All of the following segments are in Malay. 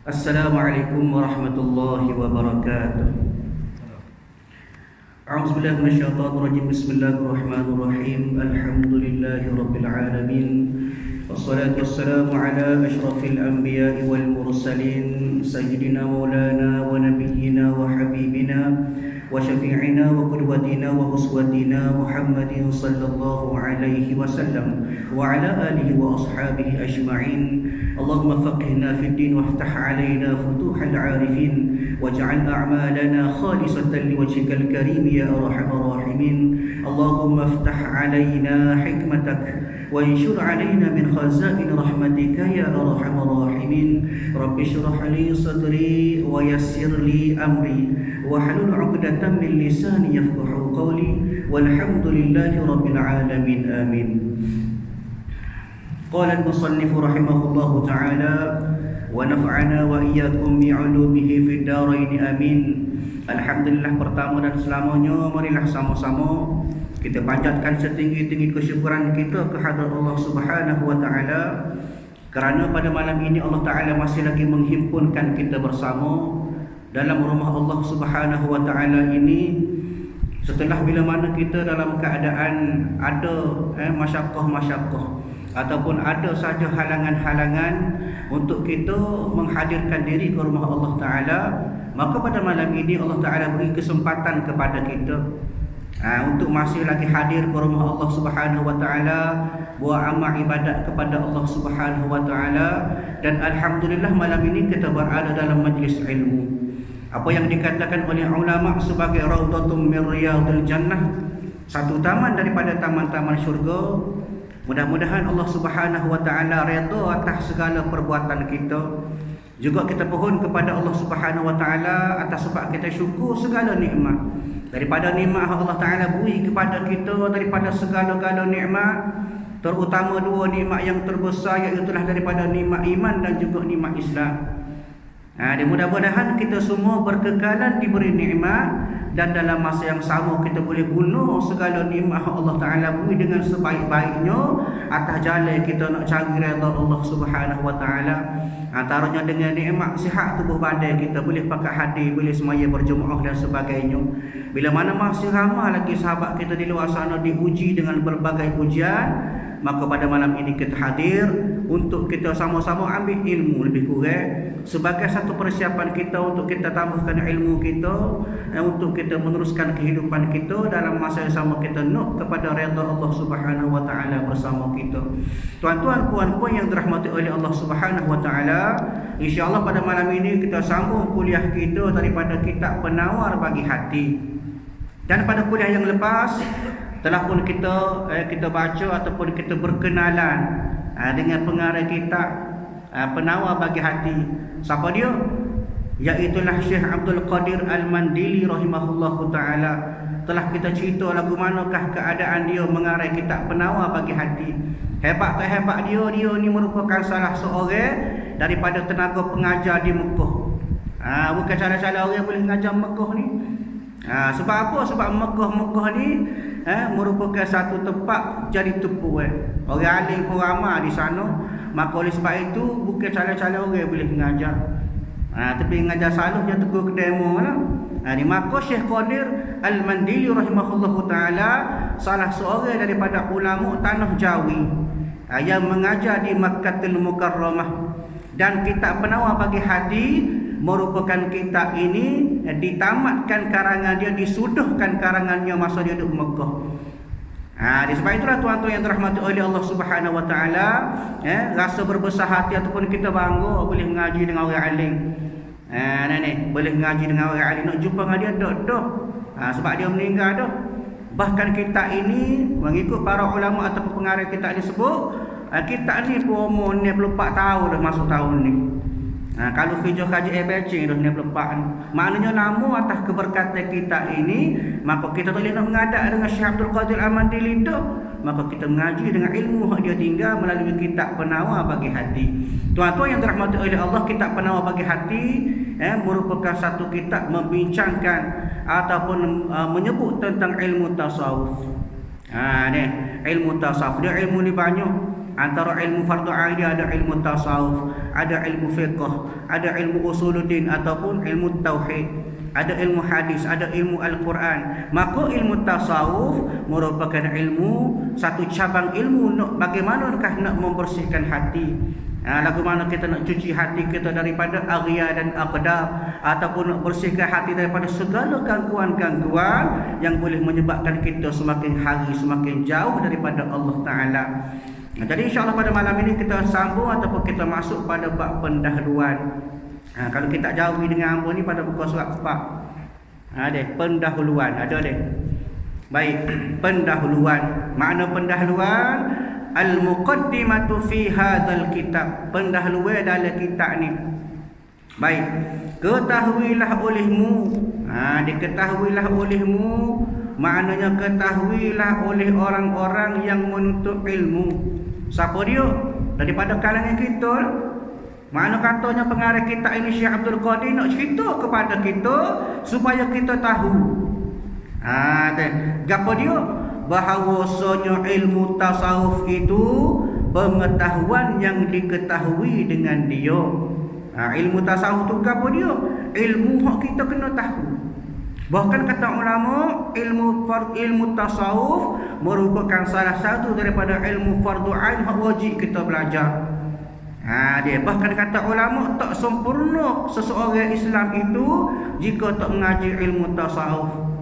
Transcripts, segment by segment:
Assalamualaikum warahmatullahi wabarakatuh. A'udzubillahi minasyaitonir rajim. Bismillahirrahmanirrahim. Alhamdulillahi rabbil alamin. Wassalatu wassalamu ala asyrafil anbiya'i wal mursalin sayyidina maulana wa nabiyyina wa habibina wa syafi'ina wa qudwatina wa uswatina Muhammadin sallallahu alaihi wasallam wa ala alihi wa ashabihi ajma'in. Allahumma faqihna fid din waftah alaina futuhal 'arifin waj'al a'malana khalisatan liwajhikal karim ya arhamar rahimin. Allahumma iftah alaina hikmatak wa anshur alaina min khazain rahmatika ya arhamar rahimin. Rabbi shrah li sadri wa yassir li amri wahlul 'uqdatam min lisani yafqahu qawli walhamdulillahi rabbil alamin. Amin. Qala al-musannif rahimahullahu ta'ala wa nafa'ana wa iyyakum bi'ulumihi fid dharain amin. Alhamdulillah, pertama dan selamanya marilah sama-sama kita panjatkan setinggi-tinggi kesyukuran kita kehadrat Allah Subhanahu wa taala kerana pada malam ini Allah taala masih lagi menghimpunkan kita bersama dalam rumah Allah Subhanahu wa taala ini setelah bila mana kita dalam keadaan ada masyaqqah ataupun ada saja halangan-halangan untuk kita menghadirkan diri ke rumah Allah Ta'ala, maka pada malam ini Allah Ta'ala beri kesempatan kepada kita untuk masih lagi hadir ke rumah Allah Subhanahu Wa Ta'ala, buat amal ibadat kepada Allah Subhanahu Wa Ta'ala. Dan Alhamdulillah malam ini kita berada dalam majlis ilmu, apa yang dikatakan oleh ulama sebagai Raudatum min Riyadil Jannah, satu taman daripada taman-taman syurga. Mudah-mudahan Allah Subhanahu wa taala redha atas segala perbuatan kita. Juga kita pohon kepada Allah Subhanahu wa taala atas sebab kita syukur segala nikmat. Daripada nikmat Allah taala beri kepada kita, daripada segala-gala nikmat, terutama dua nikmat yang terbesar, iaitu daripada nikmat iman dan juga nikmat Islam. Dan mudah-mudahan kita semua berkekalan diberi nikmat, dan dalam masa yang sama kita boleh guna segala nikmat Allah Ta'ala beri dengan sebaik-baiknya atas jalan kita nak cari redha Allah Subhanahu Wa Ta'ala. Antaranya dengan nikmat sihat tubuh badan kita, boleh pakai hadir, boleh semaya berjemaah dan sebagainya. Bila mana masih ramai lagi sahabat kita di luar sana diuji dengan berbagai ujian, maka pada malam ini kita hadir untuk kita sama-sama ambil ilmu lebih kurang sebagai satu persiapan kita untuk kita tambahkan ilmu kita, untuk kita meneruskan kehidupan kita dalam masa yang sama kita nak kepada redha Allah Subhanahu Wa Taala bersama kita. Tuan-tuan, puan-puan yang dirahmati oleh Allah Subhanahu Wa Taala, insya-Allah pada malam ini kita sambung kuliah kita daripada kitab Penawar Bagi Hati. Dan pada kuliah yang lepas telah pun kita baca ataupun kita berkenalan dengan pengarang kitab Penawar Bagi Hati. Siapa dia? Iaitulah Syekh Abdul Qadir Al-Mandili rahimahullahu taala. Telah kita cerita lagu manakah keadaan dia mengarang kitab Penawar Bagi Hati. Hebat tak hebat dia ni merupakan salah seorang daripada tenaga pengajar di Mekah. Bukan salah-salah orang boleh mengajar Mekah ni. Sebab apa? Sebab Mekah ni merupakan satu tempat jadi tepu. Orang alim pun ramai di sana. Maka oleh sebab itu bukan salah-salah orang boleh mengajar. Tapi mengajar salah dia tegur ke demo lah. Maka Syekh Qadir Al-Mandili rahimahullahu taala salah seorang daripada ulama tanah Jawi yang mengajar di Makkahul Mukarramah. Dan kitab Penawar Bagi Hati merupakan kitab ini ditamatkan karangan dia, disuduhkan karangannya masa dia duduk Mekah. Sebab itulah tuan-tuan yang dirahmati oleh Allah Subhanahu Wa Taala, rasa berbesar hati ataupun kita bangga boleh mengaji dengan orang alim. Boleh mengaji dengan orang alim, nak jumpa dengan dia dah. Sebab dia meninggal dah. Bahkan kitab ini mengikut para ulama ataupun pengarang kitab ini sebut, kitab ni pun umur 64 tahun dah masuk tahun ni. Kalau hijau kaji ebecing dah 64. Maknanya lama atas keberkatan kitab ini, maka kita tak boleh nak mengadap dengan Syekh Abdul Qadir Al-Mandili dah. Maka kita mengaji dengan ilmu yang dia tinggal melalui kitab Penawar Bagi Hati. Tuan-tuan yang dirahmati oleh Allah, kitab Penawar Bagi Hati merupakan satu kitab membincangkan ataupun menyebut tentang ilmu tasawuf. Ilmu tasawuf dia ilmu ni banyak. Antara ilmu fardu ain ada ilmu tasawuf, ada ilmu fiqh, ada ilmu usuluddin ataupun ilmu tauhid, ada ilmu hadis, ada ilmu Al-Quran. Maka ilmu tasawuf merupakan ilmu, satu cabang ilmu bagaimanakah nak membersihkan hati. Lagu mana kita nak cuci hati kita daripada aghya dan aqdar, ataupun nak bersihkan hati daripada segala gangguan-gangguan yang boleh menyebabkan kita semakin hari semakin jauh daripada Allah Ta'ala. Jadi insyaAllah pada malam ini kita sambung ataupun kita masuk pada bab pendahuluan. Kalau kita jauhi dengan hamba ni pada buku surat 4. Ada pendahuluan, ada deh. Baik, pendahuluan. Makna pendahuluan, al-muqaddimatu fi hadzal kitab. Pendahuluan dalam kitab ni. Baik, ketahuilah olehmu. Diketahuilah olehmu, maknanya ketahuilah oleh orang-orang yang menuntut ilmu. Siapa dia? Daripada kalangan kita. Mana katanya pengarang kitab ini Syekh Abdul Qadir nak cerita kepada kita supaya kita tahu. Apa dia? Bahawasanya ilmu tasawuf itu pengetahuan yang diketahui dengan dia. Ilmu tasawuf tu apa dia? Ilmu hak kita kena tahu. Bahkan kata ulama, ilmu tasawuf merupakan salah satu daripada ilmu fardu ain hak wajib kita belajar. Dia bahkan kata ulama, tak sempurna seseorang Islam itu jika tak mengaji ilmu tasawuf.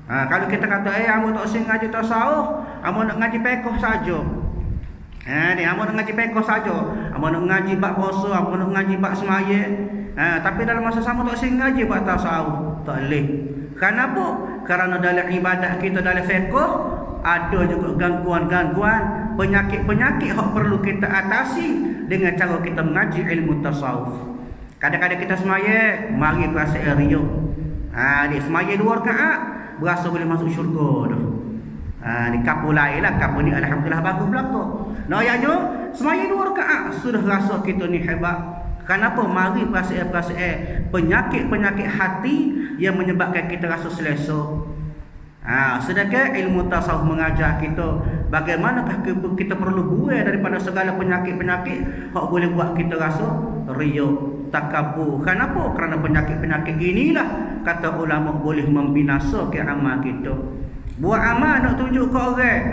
Kalau kita kata amo tak usah ngaji tasawuf, amo nak ngaji fiqh saja. Amo nak ngaji fiqh saja, amo nak ngaji bab puasa, amo nak ngaji bab sembahyang. Tapi dalam masa sama tak usah ngaji bab tasawuf, tak boleh. Kenapa? Kerana dalam ibadat kita, dalam fiqh ada juga gangguan-gangguan, penyakit-penyakit yang perlu kita atasi dengan cara kita mengaji ilmu tasawuf. Kadang-kadang kita sembahyang, mari perasaan riya. Dia sembahyang 2 rakaat, berasa boleh masuk syurga dah. Ni kapul lain lah, kapul ni alhamdulillah bagus belaka. Ayahnya sembahyang 2 rakaat sudah rasa kita ni hebat. Kenapa? Mari perasaan-perasaan penyakit-penyakit hati yang menyebabkan kita rasa selesa. Sedangkan ilmu tasawuf mengajar kita bagaimanakah kita perlu buai daripada segala penyakit-penyakit yang boleh buat kita rasa riya, takabur. Kenapa? Kerana penyakit-penyakit inilah kata ulama boleh membinasakan amal kita. Buat amal nak tunjuk ke orang.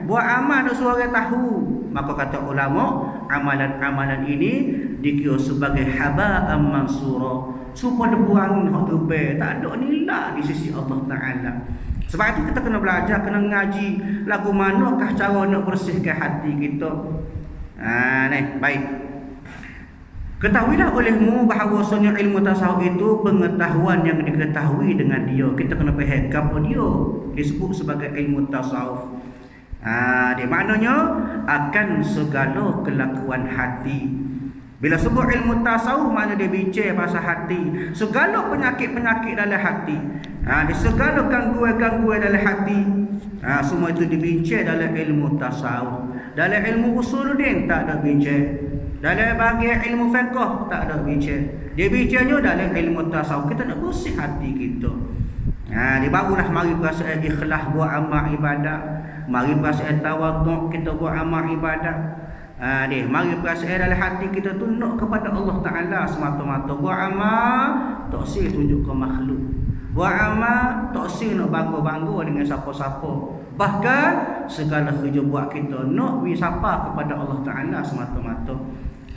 Buat amal nak suruh orang tahu. Maka kata ulama, amalan-amalan ini dikira sebagai haba'an mansura. Supaya dibuang hak terbaik, tak ada nilai di sisi Allah Ta'ala. Sebab itu kita kena belajar, kena ngaji lagu manakah cara nak bersihkan hati kita. Baik. Ketahuilah olehmu bahawasanya ilmu tasawuf itu pengetahuan yang diketahui dengan dia. Kita kena faham apa dia disebut sebagai ilmu tasawuf. Dia maknanya akan segala kelakuan hati. Bila sebut ilmu tasawuf, makna dia bincang pasal hati, segala penyakit-penyakit dalam hati, segala gangguan-gangguan dalam hati, semua itu dibincang dalam ilmu tasawuf. Dalam ilmu usuluddin tak ada bincang. Dalam bahagian ilmu fiqh tak ada bincang. Dia bincangnya dalam ilmu tasawuf. Kita nak bersih hati kita. Dia barulah mari perasaan ikhlas buat amal ibadat, mari perasaan tawaduk kita buat amal ibadat. Mari perasaan dalam hati kita tu nak kepada Allah Ta'ala semata-mata. Buat amal tak sih tunjuk ke makhluk. Buat amal tak sih nak bangga-bangga dengan siapa-siapa. Bahkan segala kerja buat kita nak wisapa kepada Allah Ta'ala semata-mata.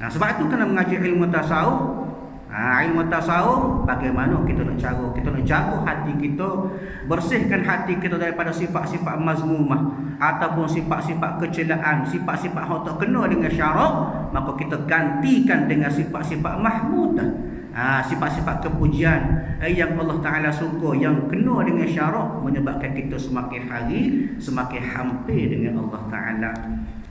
Sebab itu kena mengaji ilmu tasawuf. Ilmu tasawuf bagaimana kita nak jaga hati kita, bersihkan hati kita daripada sifat-sifat mazmumah ataupun sifat-sifat kecelaan, sifat-sifat yang tak kena dengan syarak, maka kita gantikan dengan sifat-sifat mahmudah. Sifat-sifat kepujian yang Allah Ta'ala suka, yang kena dengan syarak, menyebabkan kita semakin hari semakin hampir dengan Allah Ta'ala.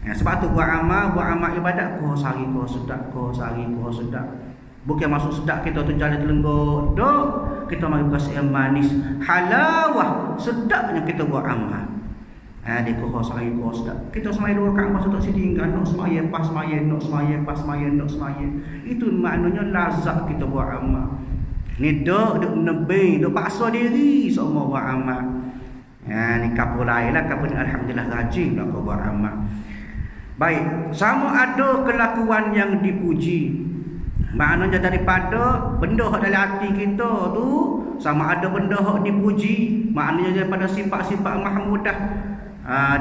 Sebab tu buat amal ibadat, kau sehari kau sedap, kau sehari kau sedap. Bukan masuk sedap kita tu jalan telenggok. Dok, kita mari perasaan manis, halawah, sedapnya kita buat amal. Dia kau sehari kau sedap. Kita semaya 2 rakaat masa tak setinggal, nak semaya pas semaya, nak semaya pas semaya, nak semaya. Itu maknanya lazat kita buat amal. Ni dok nebeng, dok paksa diri semua buat amal. Ni kapul lain lah, kapul ni alhamdulillah rajin lah kau buat amal. Baik, sama ada kelakuan yang dipuji. Maknanya daripada benda hak dalam hati kita tu, sama ada benda hak dipuji, maknanya daripada sifat-sifat mahmudah.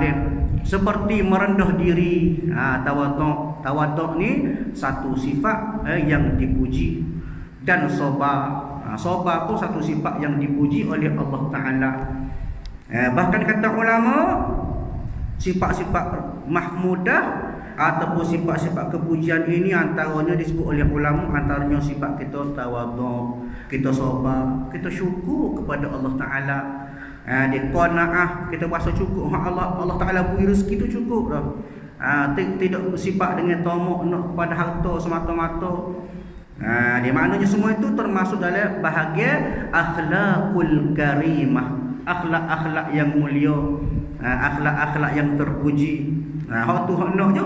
Dia seperti merendah diri, tawaduk. Tawaduk ni satu sifat yang dipuji. Dan sabar. Sabar tu satu sifat yang dipuji oleh Allah Ta'ala. Bahkan kata ulama, sifat-sifat mahmudah ataupun sifat-sifat kepujian ini antaranya disebut oleh ulama, antaranya sifat kita tawaduk, kita sabar, kita syukur kepada Allah Ta'ala. Dia qanaah, kita rasa cukup Allah Ta'ala beri rezeki tu cukup dah. Tidak bersifat dengan tamak nak kepada harta semata-mata. Dia maknanya semua itu termasuk dalam bahagian akhlakul karimah, akhlak-akhlak yang mulia, akhlak-akhlak yang terpuji. Hak tu hak naknya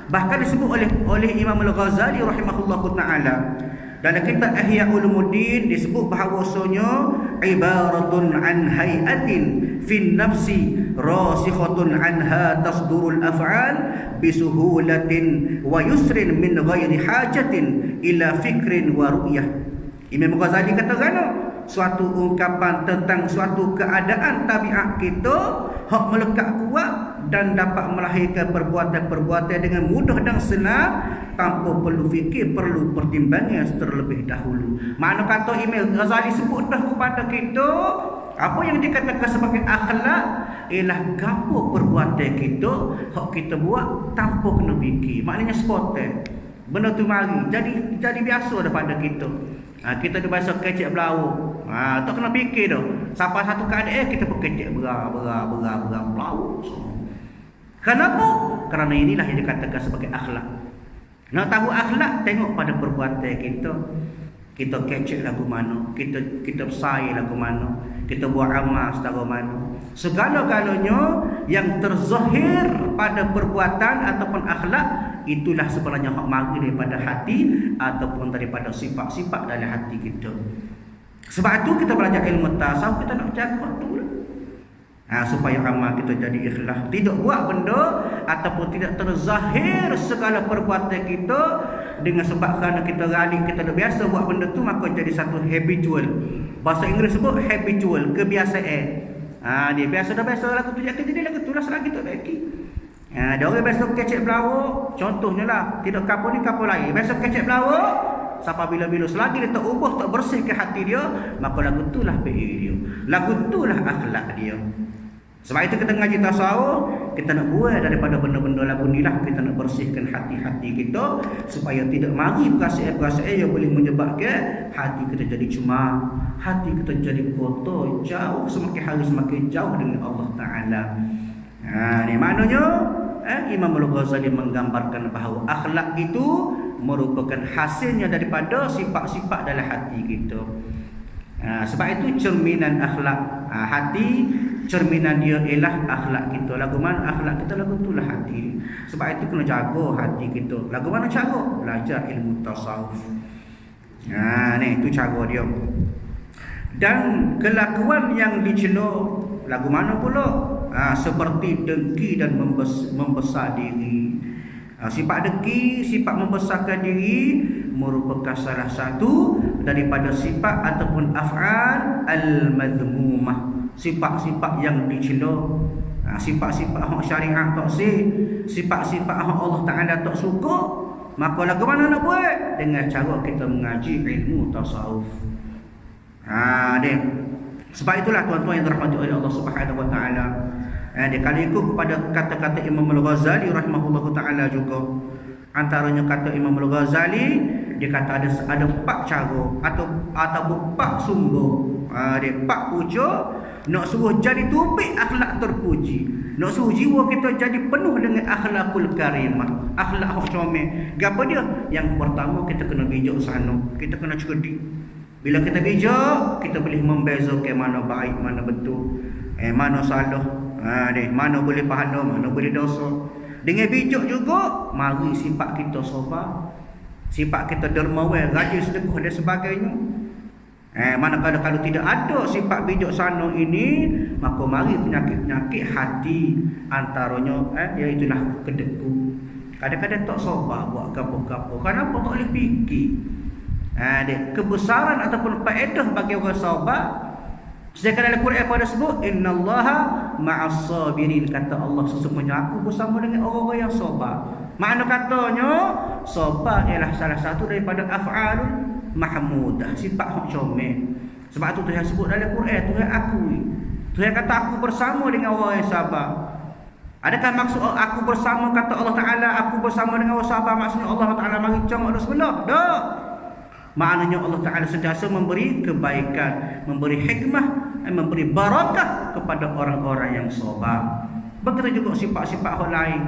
bahkan disebut oleh Imam Al-Ghazali rahimahullahu taala dalam kitab Ihya Ulumuddin, disebut bahawasanya ibaratun an hayatin fin nafsi rasikhatun anha tasdurul af'al bisuhulatin wa yusrin min ghairi hajatin ila fikrin wa ru'yah. Imam Ghazali kata kan, suatu ungkapan tentang suatu keadaan tabiat kita hak melekat kuat dan dapat melahirkan perbuatan-perbuatan dengan mudah dan senang tanpa perlu fikir, perlu pertimbangan terlebih dahulu. Makna kata Imam Ghazali sebut dah kepada kita, apa yang dikatakan sebagai akhlak ialah gapo perbuatan kita hak kita buat tanpa kena fikir. Maknanya spontan. Benda tu mari jadi biasa daripada kita. Kita dah biasa kecek berlauk. Tak kena fikir dah. Sampai satu keadaan kita berkecek berlauk. Kenapa? Kerana inilah yang dikatakan sebagai akhlak. Nak tahu akhlak, tengok pada perbuatan kita. Kita kecek lagu mana, kita bersaing lagu mana, kita buat amal secara mana. Segala-galanya yang terzahir pada perbuatan ataupun akhlak, itulah sebenarnya hak mari daripada hati ataupun daripada sifat-sifat dalam hati kita. Sebab itu kita belajar ilmu tasawuf, kita nak jaga tu lah. Supaya amal kita jadi ikhlas, tidak buat benda ataupun tidak terzahir segala perbuatan kita dengan sebab kerana kita ralik, kita dah biasa buat benda tu, maka jadi satu habitual. Bahasa Inggeris sebut habitual, kebiasaan. Dia biasa lagu tu jadi lagu tu lah selagi tak baiki. Dia orang biasa kecek belawak, contohnya lah, tidak kapal ni kapal lain, biasa kecek belawak sampai bila-bila selagi dia tak ubah, tak bersih ke hati dia, maka lagu tu lah PI dia, lagu tu lah akhlak dia. Sebab itu kita ngaji tasawuf, kita nak buat daripada benda-benda lagu ni lah, kita nak bersihkan hati-hati kita supaya tidak mari perasaan-perasaan yang boleh menyebabkan hati kita jadi cuma, hati kita jadi kotor, jauh, semakin hari semakin jauh dengan Allah Ta'ala. Ni maknanya Imam Al-Ghazali menggambarkan bahawa akhlak itu merupakan hasilnya daripada sifat-sifat dalam hati kita. Sebab itu cerminan akhlak hati, cerminan dia ialah akhlak kita. Lagu mana akhlak kita, lagu itulah hati. Sebab itu kena jaga hati kita. Lagu mana cara? Belajar ilmu tasawuf. Ni itu cara dia. Dan kelakuan yang dicela, lagu mana pula? Seperti dengki dan membesar diri. Sifat dengki, sifat membesarkan diri merupakan salah satu daripada sifat ataupun af'al al-madhmumah, sifat-sifat yang dicela, sifat-sifat hak syariat tak sah, sifat-sifat hak Allah Ta'ala tak suka. Maka lagu mana nak buat? Dengan cara kita mengaji ilmu tasawuf. Dia. Sebab itulah tuan-tuan yang dirahmati oleh Allah Subhanahu Wa Ta'ala, dia kalau ikut kepada kata-kata Imam Al-Ghazali rahimahullahu ta'ala juga, antaranya kata Imam Al-Ghazali, dia kata ada 4 cara atau 4 sumber. Dia 4 pucuk nak suruh jadi tubik akhlak terpuji, nak suruh jiwa kita jadi penuh dengan akhlakul karimah, akhlak hak comel. Gapo dia? Yang pertama, kita kena bijak sana, kita kena cerdik. Bila kita bijak, kita boleh membezakan mana baik, mana betul, mana salah, mana boleh pahala, mana boleh dosa. Dengan bijak juga, mari sifat kita sabar, sifat kita dermawan, rajin sedekah dan sebagainya. Manakala kalau tidak ada sifat bijak sana ini, maka mari penyakit-penyakit hati, antaranya iaitulah kedekut. Kadang-kadang tak sabar buat gapo-gapo. Kenapa tak boleh fikir? Kebesaran ataupun faedah bagi orang sabar. Sedangkan dalam Quran pada sebut innallaha ma'as sabirin, kata Allah sesungguhnya aku bersama dengan orang-orang yang sabar. Makna katanya sabar ialah salah satu daripada af'alul mahmudah, sifat hak comel. Sebab tu Tuhan sebut dalam Quran, Tuhan akui. Tuhan kata aku bersama dengan orang yang sabar. Adakah maksud aku bersama, kata Allah Ta'ala aku bersama dengan orang sabar, maksudnya Allah Ta'ala mari congok dah sebelah? Tak. Maknanya Allah Ta'ala sentiasa memberi kebaikan, memberi hikmah, memberi barakah kepada orang-orang yang sabar. Begitu juga sifat-sifat orang lain.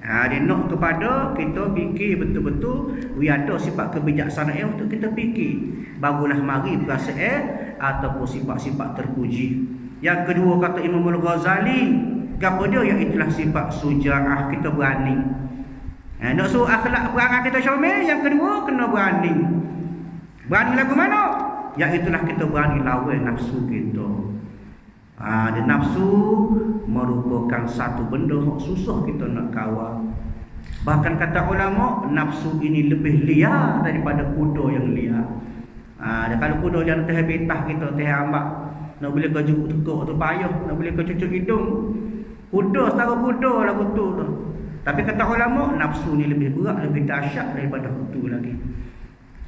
Dia nak kepada kita fikir betul-betul, ada sifat kebijaksanaan untuk kita fikir. Barulah mari perasaan ataupun sifat-sifat terpuji. Yang kedua kata Imam Al-Ghazali, gapo dia, iaitulah sifat suja'ah, kita berani. Nak suruh akhlak perangai kita comel, yang kedua kena berani. Berani lagu mana? Iaitulah kita berani lawan nafsu kita. Dan nafsu merupakan satu benda yang susah kita nak kawal. Bahkan kata ulama, nafsu ini lebih liar daripada kuda yang liar. Dan kalau kuda yang teh betah kita, teh ambak, nak boleh kau jukuk tekuk tu payah, nak boleh kau cucuk hidung. Kuda setara kuda lah betul tu. Tapi kata ulama, nafsu ni lebih berat, lebih dahsyat daripada itu lagi.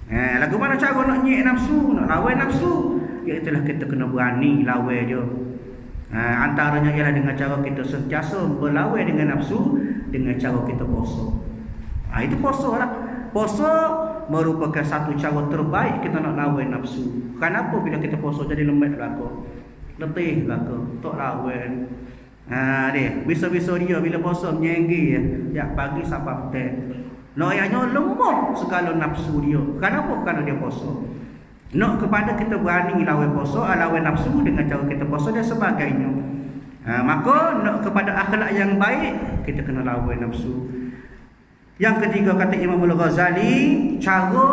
Lagu mana cara nak nyek nafsu, nak lawan nafsu? Iaitulah kita kena berani lawan dia. Antaranya ialah dengan cara kita sentiasa berlawan dengan nafsu, dengan cara kita puasa. Itu puasa lah. Puasa merupakan satu cara terbaik kita nak lawan nafsu. Kenapa bila kita puasa jadi lembut belaka? Letih belaka, tak lawan. Bisa-bisa dia bila puasa menyenggi ya pagi sampai petang. Noyanya lemah segala nafsu dia. Kenapa? Kerana dia puasa. Nak kepada kita berani lawan puasa, lawan nafsu dengan cara kita puasa dan sebagainya. Maka nak kepada akhlak yang baik, kita kena lawan nafsu. Yang ketiga kata Imam Al-Ghazali, cara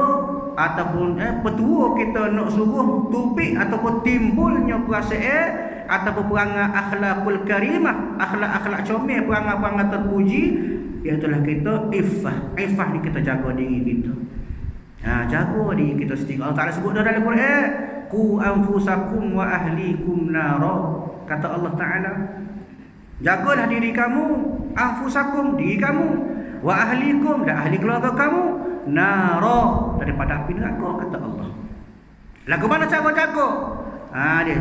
ataupun petua kita nak suruh tubik ataupun timbulnya perasaan ataupun perangai akhlakul karimah, akhlak-akhlak comel, perangai-perangai terpuji, iaitulah kita iffah ni kita jaga diri kita. Jaga diri kita sendiri. Allah Ta'ala sebut dalam Quran, ku anfusakum wa ahlikum nara. Kata Allah Ta'ala, jagalah diri kamu, anfusakum, diri kamu, wa ahlikum, dan ahli keluarga kamu, nara, daripada api neraka, kata Allah. Lagu mana cara jaga? Dia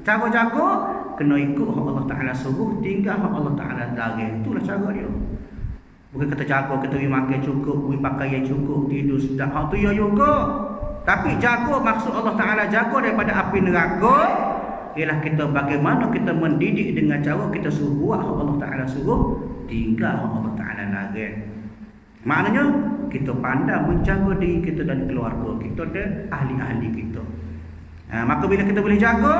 cara jaga kena ikut hak Allah Ta'ala suruh, tinggal hak Allah Ta'ala larang. Itulah cara dia. Bukan kita jaga, kita pergi makan cukup, pergi pakaian cukup, tidur sedap. Hak tu ya juga. Tapi jaga maksud Allah Ta'ala jaga daripada api neraka ialah kita bagaimana kita mendidik dengan cara kita suruh buat hak Allah Ta'ala suruh, tinggal hak Allah Ta'ala larang. Maknanya kita pandai menjaga diri kita dan keluarga kita dan ahli-ahli kita. Maka bila kita boleh jaga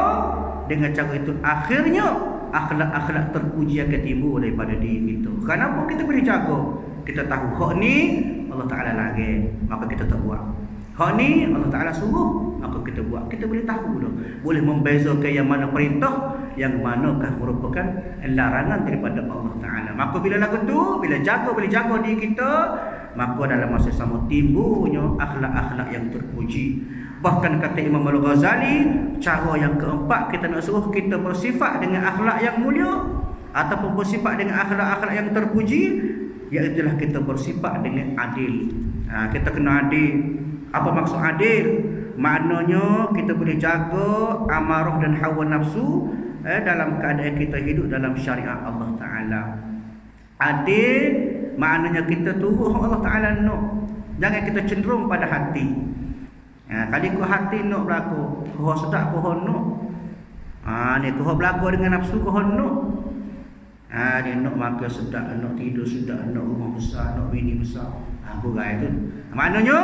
dengan cara itu, akhirnya akhlak-akhlak terpuji akan timbul daripada diri kita. Kenapa kita boleh jaga? Kita tahu hak ni Allah Ta'ala larang, maka kita tak buat. Hak ni Allah Ta'ala suruh, maka kita buat. Kita boleh tahu dah. Boleh membezakan yang mana perintah, yang manakah merupakan larangan daripada Allah Ta'ala. Maka bila lagu tu, bila jaga, boleh jaga diri kita, maka dalam masa sama timbulnya akhlak-akhlak yang terpuji. Bahkan kata Imam Al-Ghazali, cara yang keempat kita nak suruh kita bersifat dengan akhlak yang mulia ataupun bersifat dengan akhlak-akhlak yang terpuji, iaitulah kita bersifat dengan adil. Kita kena adil. Apa maksud adil? Maknanya kita boleh jaga amarah dan hawa nafsu dalam keadaan kita hidup dalam syariat Allah Ta'ala. Adil maknanya kita turut Allah Ta'ala nak. Jangan kita cenderung pada hati. Kali kau hati nak berlaku, kau sedap kau nak. Ni kau berlaku dengan nafsu kau nak. Dia nak makan sedap, nak tidur sedap, nak rumah besar, nak bini besar. Kurang itu. Maknanya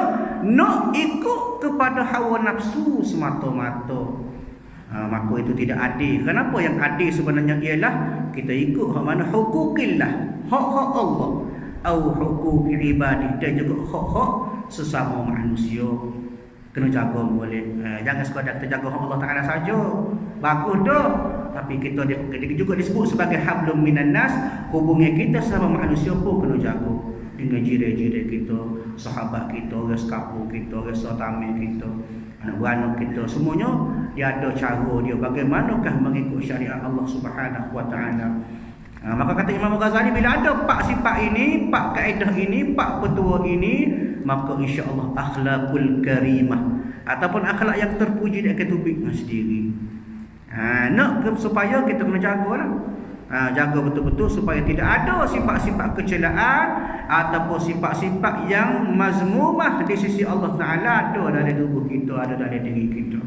nak ikut kepada hawa nafsu semata-mata. Maka itu tidak adil. Kenapa yang adil sebenarnya ialah kita ikut hak mana hukukillah, hak-hak Allah, au hukuk ibadi, dan juga hak-hak sesama manusia. Kena jaga boleh. Jangan sekadar kita jaga hak Allah Ta'ala saja. Bagus dah. Tapi kita juga disebut sebagai hablum minan nas. Hubungan kita sama manusia pun kena jaga. dengan jiran-jiran kita, sahabat kita, orang sekampung kita, orang sautamil kita, anak beranak kita, semuanya dia ada cara dia bagaimanakah mengikut syariat Allah Subhanahu wa taala. Maka kata Imam Ghazali, bila ada 4 sifat ini, 4 kaedah ini, 4 petua ini, maka insya-Allah akhlakul karimah ataupun akhlak yang terpuji dia akan tumbuh sendiri. Nak supaya kita kena jagalah. Jaga betul-betul supaya tidak ada sifat-sifat kecelaan ataupun sifat-sifat yang mazmumah di sisi Allah Taala ada dalam tubuh kita, ada dalam diri kita.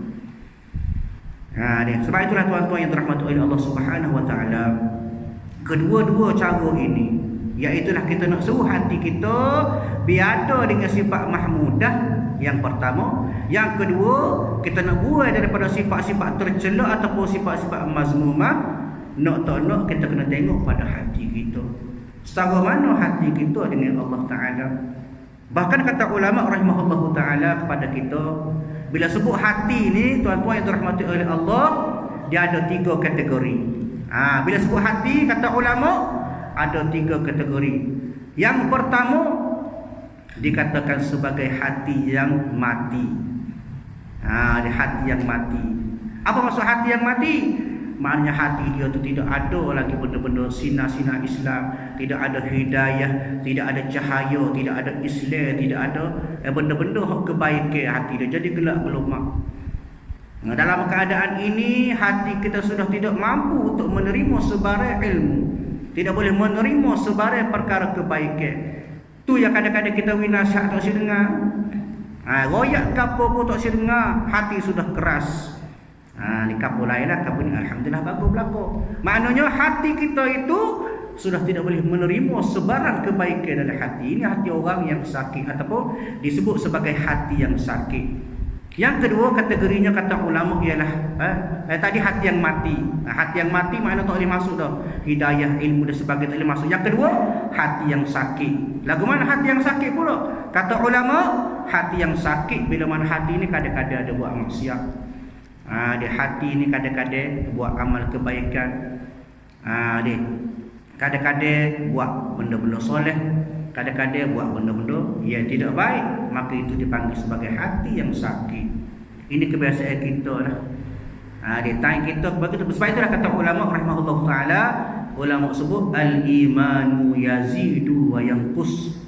Sebab itulah tuan-tuan yang dirahmati oleh Allah Subhanahu wa taala, kedua-dua cara ini, iaitulah kita nak suruh hati kita biar ada dengan sifat mahmudah yang pertama. Yang kedua, kita nak buai daripada sifat-sifat tercela ataupun sifat-sifat mazmumah. Nak tak nak kita kena tengok pada hati kita, setara mana hati kita dengan Allah Ta'ala. Bahkan kata ulama rahimahullahu ta'ala kepada kita, bila sebut hati ni tuan-tuan yang dirahmati oleh Allah, dia ada 3 kategori. Bila sebut hati, kata ulama, ada 3 kategori. Yang pertama dikatakan sebagai hati yang mati. Hati yang mati. Apa maksud hati yang mati? Maknanya hati dia tu tidak ada lagi benda-benda sinar-sinar Islam, tidak ada hidayah, tidak ada cahaya, tidak ada Islam, tidak ada benda-benda kebaikan hati dia. Jadi gelap gelomak. Dalam keadaan ini hati kita sudah tidak mampu untuk menerima sebarang ilmu, tidak boleh menerima sebarang perkara kebaikan. Tu yang kadang-kadang kita winasyak tak si dengar. Royak kapur pun tak si dengar, hati sudah keras. Ni kapur lain lah, kapur ni alhamdulillah bagus berlaku. Maknanya hati kita itu sudah tidak boleh menerima sebarang kebaikan dalam hati. Ini hati orang yang sakit ataupun disebut sebagai hati yang sakit. Yang kedua kategorinya kata ulama ialah tadi hati yang mati. Hati yang mati makna tak boleh masuk dah hidayah, ilmu dan sebagainya, tak boleh masuk. Yang kedua hati yang sakit. Lagu mana hati yang sakit pula? Kata ulama, hati yang sakit bila mana hati ni kadang-kadang ada buat maksiat. Dia hati ni kadang-kadang buat amal kebaikan. Dia kadang-kadang buat benda-benda soleh, kadang-kadang buat benda-benda yang tidak baik. Maka itu dipanggil sebagai hati yang sakit. Ini kebiasaan kita lah. Dia tanya kita begitu. Sebab itulah kata ulama rahimahullah ta'ala, ulama sebut al-imanu yazidu wa yanqus.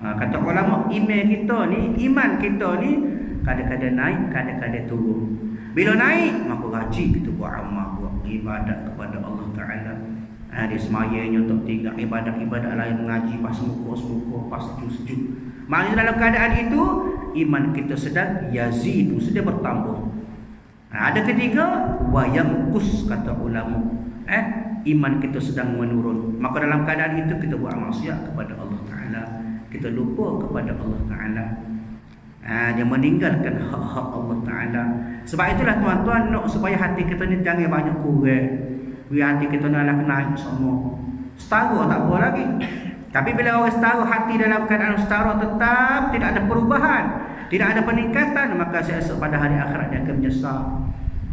Kata ulama, iman kita ni kadang-kadang naik, kadang-kadang turun. Bila naik, maka rajin kita buat amal, buat ibadat kepada Allah Ta'ala. Dia semayanya tak tinggal ibadat-ibadat lain, mengaji pas muka-muka, pas sejuk-sejuk. Maknanya dalam keadaan itu iman kita sedang yazidu, sedang bertambah. Ada ketiga, wa yanqus kata ulama. Iman kita sedang menurun. Maka dalam keadaan itu kita buat maksiat kepada Allah Ta'ala, kita lupa kepada Allah Ta'ala. Dia meninggalkan hak-hak Allah Ta'ala. Sebab itulah tuan-tuan, nak supaya hati kita ni jangan banyak kurang. Biar hati kita nak naik semua. Setara tak apa lagi. Tapi bila orang setara, hati dalam keadaan setara tetap tidak ada perubahan, tidak ada peningkatan, maka saya rasa pada hari akhirat dia akan menyesal.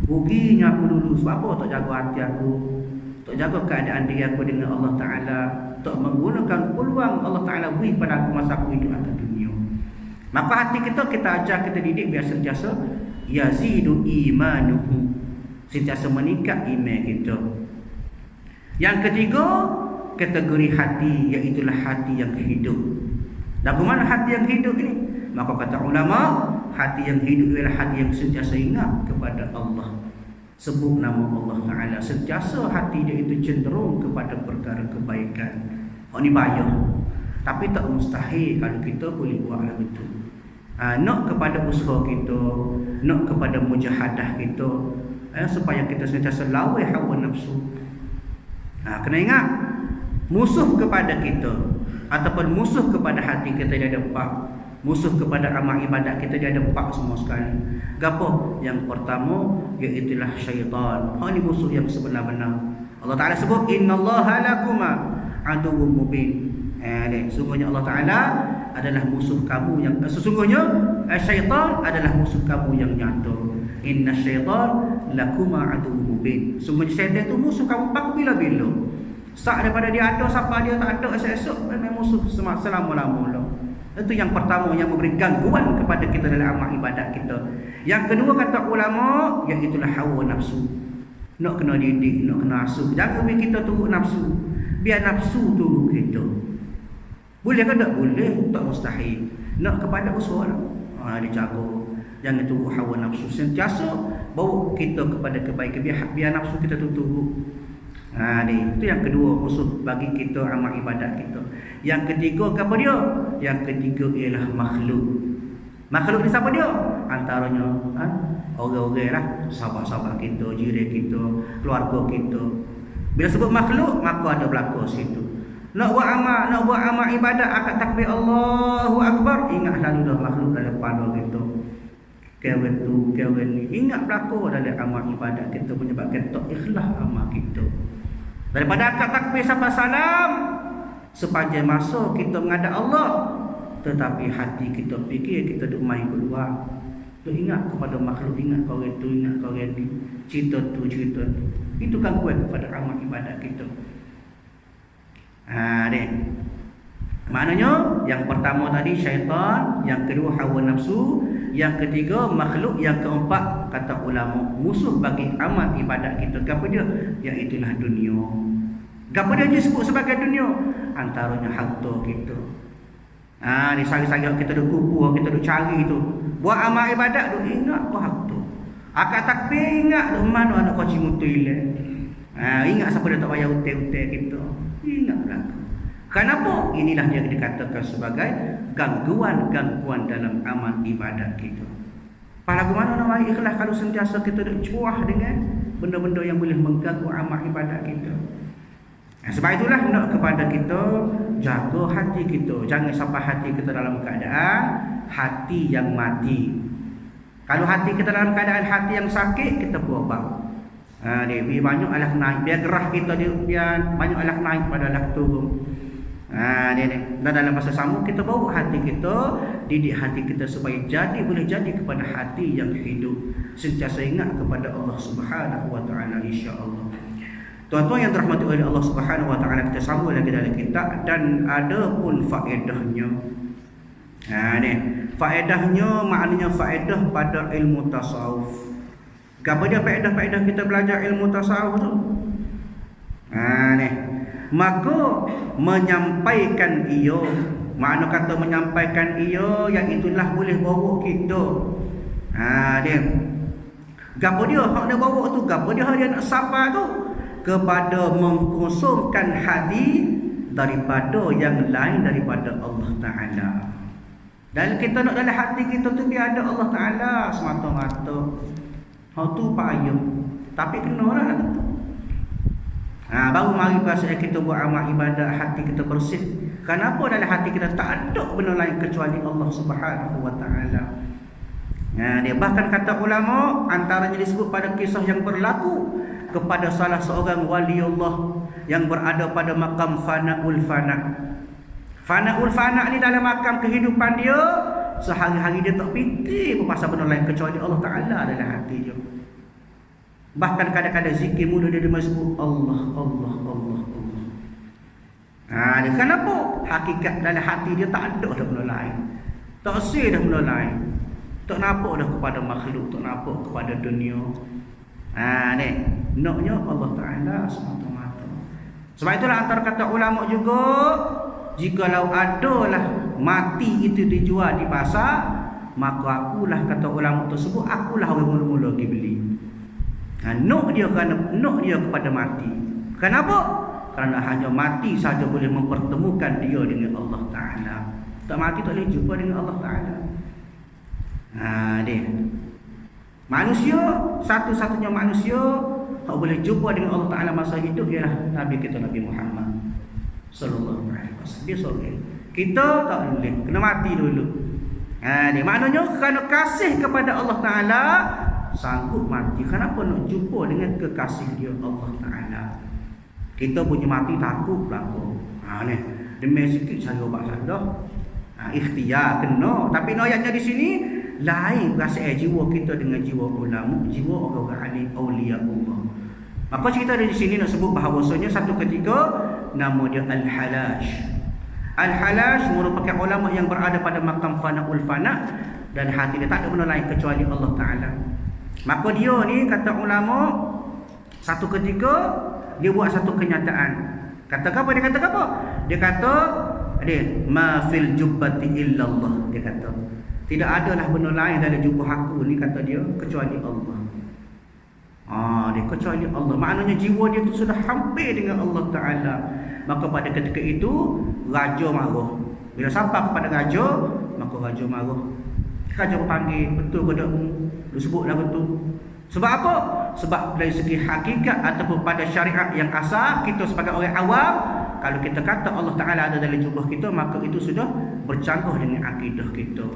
Ruginya aku dulu, sebab apa tak jaga hati aku, tak jaga keadaan diri aku dengan Allah Ta'ala, tak menggunakan peluang Allah Ta'ala beri pada aku masa aku hidup atas dunia. Maka hati kita ajar, kita didik biar sentiasa yazidu imanuhu, sentiasa meningkat iman kita. Yang ketiga kategori hati, iaitulah hati yang hidup. Dan bagaimana hati yang hidup ini? Maka kata ulama, hati yang hidup ialah hati yang sentiasa ingat kepada Allah, sebut nama Allah Ta'ala, sentiasa hati dia itu cenderung kepada perkara kebaikan. Ini bahaya, tapi tak mustahil kalau kita boleh buat hal itu. Nak kepada usaha kita, nak kepada mujahadah kita, supaya kita sentiasa lawan hawa nafsu. Kena ingat, musuh kepada kita ataupun musuh kepada hati kita dia ada 4. Musuh kepada amal ibadat kita dia ada 4 semua sekali. Gapo? Yang pertama iaitulah syaitan. Ini musuh yang sebenar-benar. Allah Ta'ala sebut innallaha lakuma aduwwum mubin. Sesungguhnya Allah Ta'ala adalah musuh kamu yang sesungguhnya syaitan adalah musuh kamu yang nyata. Inna syaitan lakuma aduwwum mubin. Sesungguhnya syaitan itu musuh kamu bila-bila. Start daripada dia ada sampai dia tak ada esok-esok memang musuh selama-lamanya. Itu yang pertama yang memberi gangguan kepada kita dalam amal ibadat kita. Yang kedua kata ulama, iaitulah hawa nafsu. Nak kena didik, nak kena asuh. Jangan biar kita turut nafsu. Biar nafsu turut kita. Boleh ke tak? Boleh, tak mustahil. Nak kepada usaha lah. Dia jaga. Jangan turut hawa nafsu. Sentiasa bawa kita kepada kebaikan. Biar nafsu kita turut. Itu yang kedua musuh bagi kita amal ibadat kita. Yang ketiga apa dia? Yang ketiga ialah makhluk. Makhluk ni siapa dia? Antaranya orang-orang lah, sahabat-sahabat kita, jiran kita, keluarga kita. Bila sebut makhluk, maka ada belaka situ. Nak buat amal ibadat, akad takbir Allahu Akbar, ingat selalu dah makhluk dalam kepala kita. Kawan tu, kawan ni, ingat belaka dalam amal ibadat kita menyebabkan tak ikhlas amal kita. Daripada akad takbir sampai salam, sepanjang masa kita menghadap Allah, tetapi hati kita fikir kita duk main keluar. Tu ingat kepada makhluk, ingat kau itu, ingat kau ni, cerita tu. Itu gangguan kepada amal ibadat kita. Maknanya yang pertama tadi syaitan, yang kedua hawa nafsu, yang ketiga makhluk, yang keempat kata ulama musuh bagi amal ibadat kita. Apa dia? Iaitulah dunia. Apa dia disebut sebagai dunia? Antaranya harta kita. Ni sari-sari kita duk kupu, kita duk cari tu. Buat amal ibadat tu ingat kau harta. Akad takbir ingat duk mana anak kau cimutu hilang. Ingat siapa dia tak bayar hutang-hutang kita. Ingatlah. Kenapa? Inilah yang dikatakan sebagai gangguan-gangguan dalam amal ibadat kita. Pada mana nak ikhlas kalau sentiasa kita duk cuah dengan benda-benda yang boleh mengganggu amal ibadat kita. Sebab itulah nak kepada kita jaga hati kita. Jangan sampai hati kita dalam keadaan hati yang mati. Kalau hati kita dalam keadaan hati yang sakit, kita berubat. Dia banyak alah naik, biar gerah kita dia biar banyak alah naik pada alah turun. Dan dalam masa sama kita bawa hati kita, didik hati kita supaya boleh jadi kepada hati yang hidup, sentiasa ingat kepada Allah Subhanahu wa taala insya-Allah. Tuan-tuan yang dirahmati oleh Allah Subhanahu wa taala, kita sambung lagi dalam kitab dan ada pun faedahnya. Faedahnya maknanya faedah pada ilmu tasawuf. Apa dia faedah-faedah kita belajar ilmu tasawuf tu? Maka menyampaikan ia, makna kata menyampaikan ia, yang itulah boleh bawa kita. Dia. Gapo dia hak dia bawa tu? Gapo dia nak sampai tu? Kepada mengkosongkan hati daripada yang lain daripada Allah Ta'ala. Dan kita nak dalam hati kita tu biar ada Allah Ta'ala semata-mata. Hak tu payah. Tapi kena lah tu. Baru mari pasal kita buat amal ibadat, hati kita bersih. Kenapa dalam hati kita tak ada benda lain kecuali Allah Subhanahu wa taala. Dia bahkan kata ulama, antaranya disebut pada kisah yang berlaku kepada salah seorang wali Allah yang berada pada makam fana'ul fana'. Fana'ul fana' ni dalam makam kehidupan dia, sehari-hari dia tak fikir pasal benda lain kecuali Allah Ta'ala dalam hati dia. Bahkan kadang-kadang zikir mudah dia sebut Allah. Dia kenapa? Hakikat dalam hati dia tak ada dah benda lain. Tak asih dah benda lain. Tak nampak dah kepada makhluk, tak nampak kepada dunia. Naknya Allah Ta'ala semata-mata. Sebab itulah antara kata ulama juga, jikalau adalah mati itu dijual di pasar, maka akulah, kata ulama tersebut, akulah orang mula-mula pergi beli. Nak dia kepada mati. Kenapa? Kerana hanya mati saja boleh mempertemukan dia dengan Allah Ta'ala. Tak mati tak boleh jumpa dengan Allah Ta'ala. Dia manusia, satu-satunya manusia yang boleh jumpa dengan Allah Ta'ala masa hidup ialah Nabi kita, Nabi Muhammad sallallahu alaihi wasallam. Dia seorang. Kita tak boleh, kena mati dulu. Dia maknanya kerana kasih kepada Allah Ta'ala sanggup mati. Kenapa nak jumpa dengan kekasih dia Allah Ta'ala? Kita punya mati takut belakang. Demi sikit saya ubat sadah. Ikhtiar kena. Tapi ayatnya di sini lain perasaan jiwa kita dengan jiwa ulama, jiwa orang-orang alim aulia Allah. Maka cerita dari sini nak sebut bahawasanya satu ketika nama dia Al-Halash. Al-Halash merupakan ulama yang berada pada makam fana'ul fana', dan hati dia tak ada benda lain kecuali Allah Ta'ala. Maka dia ni, kata ulama, satu ketika dia buat satu kenyataan. Kata apa? Dia kata apa? Dia kata, ma fil jubbati illallah. Dia kata, tidak adalah benda lain dalam jubah aku ni, kata dia, kecuali Allah. Dia kecuali Allah. Maknanya jiwa dia tu sudah hampir dengan Allah Ta'ala. Maka pada ketika itu raja marah. Bila sampai kepada raja, maka raja marah. Raja berpanggil, betul ke tak? Dia sebutlah betul. Sebab apa? Sebab dari segi hakikat ataupun pada syariat yang asal, kita sebagai orang awam, kalau kita kata Allah Ta'ala ada dalam jubah kita, maka itu sudah bercanggah dengan akidah kita.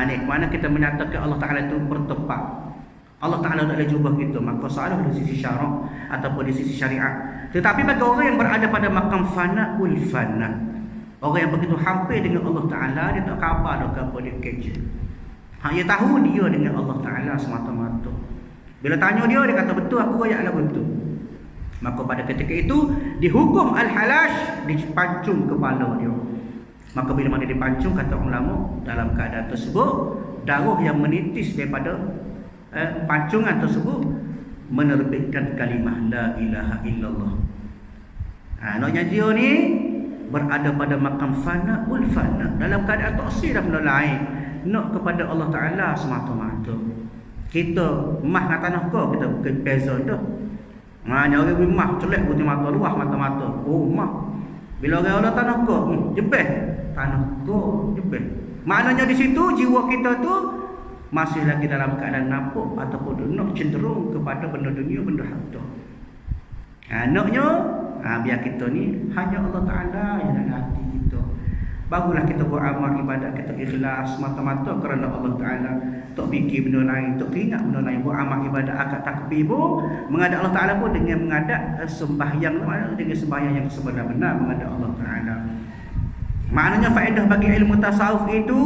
Ni mana kita menyatakan Allah Ta'ala itu bertepat, Allah Ta'ala ada dalam jubah kita, maka salah dari sisi syarak ataupun dari sisi syariat. Tetapi bagi orang yang berada pada makam fana'ul fana', orang yang begitu hampir dengan Allah Ta'ala, dia tak khabar dah apa dia kerja. Dia tahu dia dengan Allah Ta'ala semata-mata. Bila tanya dia, dia kata betul, aku royak lah betul. Maka pada ketika itu dihukum Al-Halash, dipancung kepala dia. Maka bila mana dipancung, kata ulama, dalam keadaan tersebut darah yang menitis daripada pancungan tersebut menerbitkan kalimah la ilaha illallah. Naknya dia ni berada pada makam fana'ul fana', dalam keadaan tak usir dah benda lain, nak kepada Allah Ta'ala semata-mata. Kita mah nak tanah kau, kita bukan beza dah. Ni orang beri mah celek putih mata, luah mata-mata. Mah. Bila orang Allah tanah kau, jebeh tanah kau, jebeh. Maknanya di situ jiwa kita tu masih lagi dalam keadaan napuk ataupun nak cenderung kepada benda dunia, benda harta. Naknya biar kita ni hanya Allah Ta'ala yang dalam hati kita. Barulah kita buat amal ibadat kita ikhlas mata-mata kerana Allah Ta'ala. Tak fikir benda lain, tak ingat benda lain. Buat amal ibadat akad takbir pun menghadap Allah Ta'ala pun dengan menghadap sembahyang, dengan sembahyang yang sebenar-benar menghadap Allah Ta'ala. Maknanya faedah bagi ilmu tasawuf itu,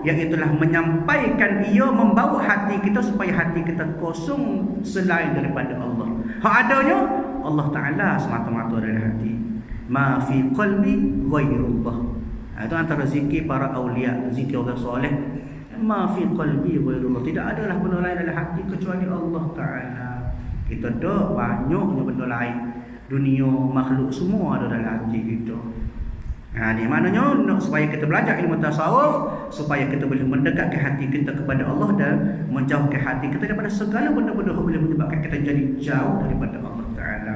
iaitulah menyampaikan ia, membawa hati kita supaya hati kita kosong selain daripada Allah. Hak adanya Allah Ta'ala semata-mata dalam hati. Ma fi qalbi ghairullah. Itu antara zikir para awliya, zikir orang soleh. Ma fi qalbi ghairullah. Tidak adalah benda lain dalam hati kecuali Allah Ta'ala. Kita dah banyaknya benda lain, dunia, makhluk semua ada dalam hati kita. Ni maknanya nak supaya kita belajar ilmu tasawuf, supaya kita boleh mendekatkan hati kita kepada Allah dan menjauhkan hati kita daripada segala benda-benda yang boleh menyebabkan kita jadi jauh daripada Allah Ta'ala.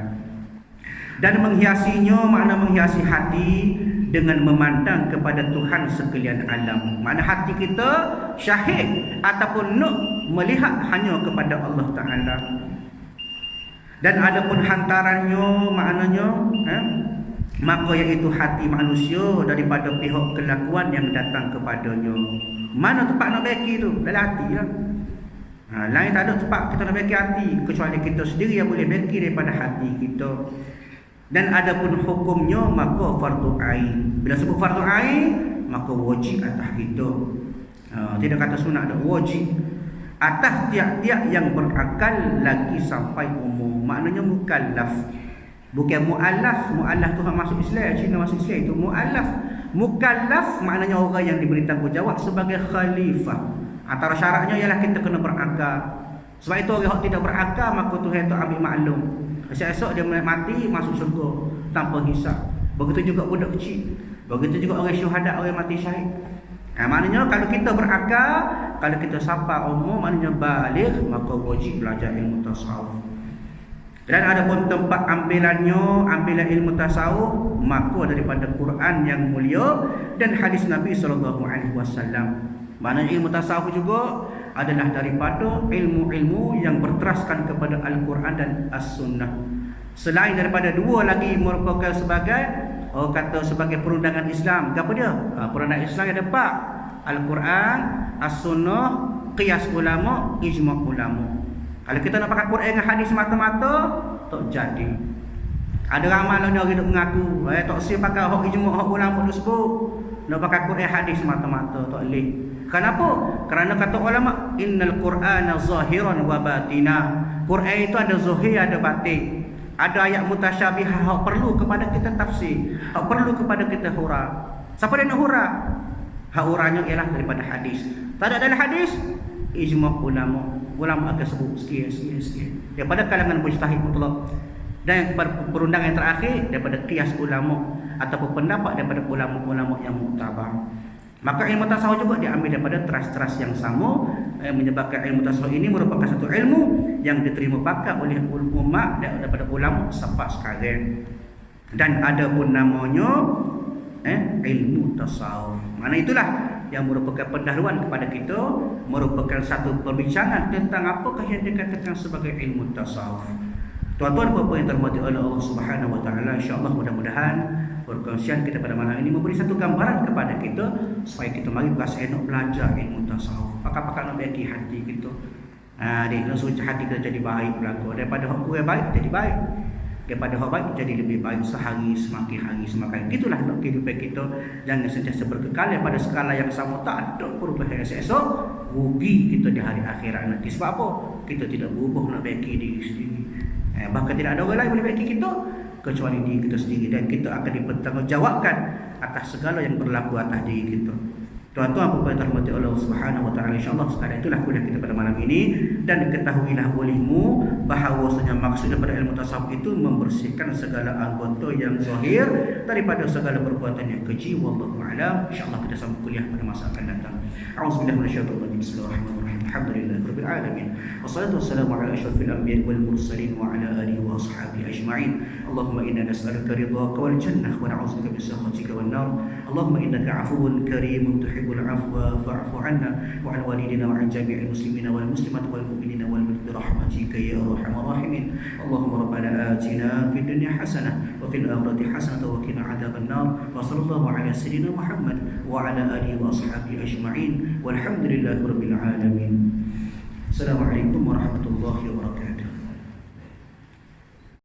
Dan menghiasinya, makna menghiasi hati dengan memandang kepada Tuhan sekalian alam. Makna hati kita syahid ataupun nak melihat hanya kepada Allah Ta'ala. Dan adapun hantarannya, maknanya maka iaitu hati manusia daripada pihak kelakuan yang datang kepadanya. Mana tempat nak beki tu? Dalam hati lah. Lain tak ada tempat kita nak beki hati, kecuali kita sendiri yang boleh beki daripada hati kita. Dan adapun hukumnya, maka fardu ain. Bila sebut fardu ain, maka wajib atas kita. Tidak kata sunat, dah wajib atas tiap-tiap yang berakal lagi sampai umur. Maknanya mukallaf. Bukan mu'allaf. Mu'allaf tu hak masuk Islam, Cina masuk Islam, itu mu'allaf. Mukallaf maknanya orang yang diberi tanggungjawab sebagai khalifah. Antara syaratnya ialah kita kena berakal. Sebab itu orang yang tidak berakal, maka Tuhan tu ambil maklum. Esok-esok dia mati masuk syurga tanpa hisab. Begitu juga budak kecil, begitu juga orang syuhada, orang mati syahid. Maknanya kalau kita berakal, kalau kita sampai umur, maknanya baligh, maka wajib belajar ilmu tasawuf. Dan ada pun tempat ambilan ilmu tasawuf, maka daripada Quran yang mulia dan hadis Nabi SAW. Maknanya ilmu tasawuf juga adalah daripada ilmu-ilmu yang berteraskan kepada Al-Quran dan As-Sunnah. Selain daripada dua lagi merupakan sebagai sebagai perundangan Islam. Apa dia? Perundangan Islam ada 4. Al-Quran, As-Sunnah, qiyas ulama, ijma' ulama. Kalau kita nak pakai Quran dengan hadis semata-mata, tak jadi. Ada ramai orang yang mengaku, tak siap pakai hak ijma' hak ulama tu sebut. Nak pakai Quran hadis semata-mata, tak boleh. Kenapa? Kerana kata ulama, innal Qur'ana zahiran wa batina. Quran itu ada zahir, ada batin. Ada ayat mutasyabihah hak perlu kepada kita tafsir, hak perlu kepada kita hura. Siapa yang nak hura? Hak huranya ialah daripada hadis. Tak ada dalam hadis, ijma' ulama. Ulama akan sebut sikit. Daripada kalangan mujtahid mutlak. Dan perundangan yang terakhir daripada qiyas ulama ataupun pendapat daripada ulama-ulama yang muktabar. Maka ilmu tasawuf juga diambil daripada teras-teras yang sama, menyebabkan ilmu tasawuf ini merupakan satu ilmu yang diterima pakat oleh umat daripada ulama sampai sekarang. Dan ada pun namanya ilmu tasawuf. Mana itulah yang merupakan pendahuluan kepada kita, merupakan satu perbincangan tentang apakah yang dikatakan sebagai ilmu tasawuf. Tuan-tuan dan puan yang terhormati oleh Allah Subhanahu wa taala, insya-Allah mudah-mudahan perkongsian kita pada malam ini memberi satu gambaran kepada kita supaya kita mari berasa nak belajar ilmu tasawuf. Pakar-pakar nak baiki hati kita. Dia langsung hati kita jadi baik berlaku. Daripada hak kurang baik jadi baik. Daripada hak baik jadi lebih baik sehari semakin. Itulah nak kehidupan kita, jangan sentiasa berkekal pada skala yang sama, tak ada perubahan esok. Rugi kita di hari akhirat nanti. Sebab apa? Kita tidak berubah nak baiki diri sendiri. Bahkan tidak ada orang lain boleh baiki kita kecuali diri kita sendiri, dan kita akan dipertanggungjawabkan atas segala yang berlaku atas diri kita. Tuan-tuan dan puan terhormati Allah Subhanahu wa taala, insya-Allah sekadar itulah kuliah kita pada malam ini, dan ketahuilah olehmu bahawasanya maksud daripada ilmu tasawuf itu membersihkan segala anggota yang zahir daripada segala perbuatan yang keji. Wallahu a'lam. Insya-Allah kita sambung kuliah pada masa akan datang. A'udzubillahi minasyaitonir rajim. Bismillahirrahmanirrahim. Alhamdulillahirabbil alamin. Wassalatu wassalamu ala asyrafil anbiya'i wal mursalin wa ala alihi wa ashabihi ajma'in. Allahumma inna nas'aluka ridhaka wal jannah wa na'udzubika min sakhatika wan nar. Allahumma innaka 'afuwun karimun tuhibbul 'afwa fa'fu 'anna wa 'an walidina wa 'an jami'il muslimina wal muslimat wal mu'minina wal mu'minat bi rahmatika ya arhamar rahimin. Allahumma rabbana atina fid dunya hasanah wa fil akhirati hasanah wa qina 'adzaban nar. Wa sallallahu ala sayyidina Muhammad wa ala alihi wa ashabihi ajma'in. Walhamdulillahirabbil alamin. Assalamualaikum warahmatullahi wabarakatuh.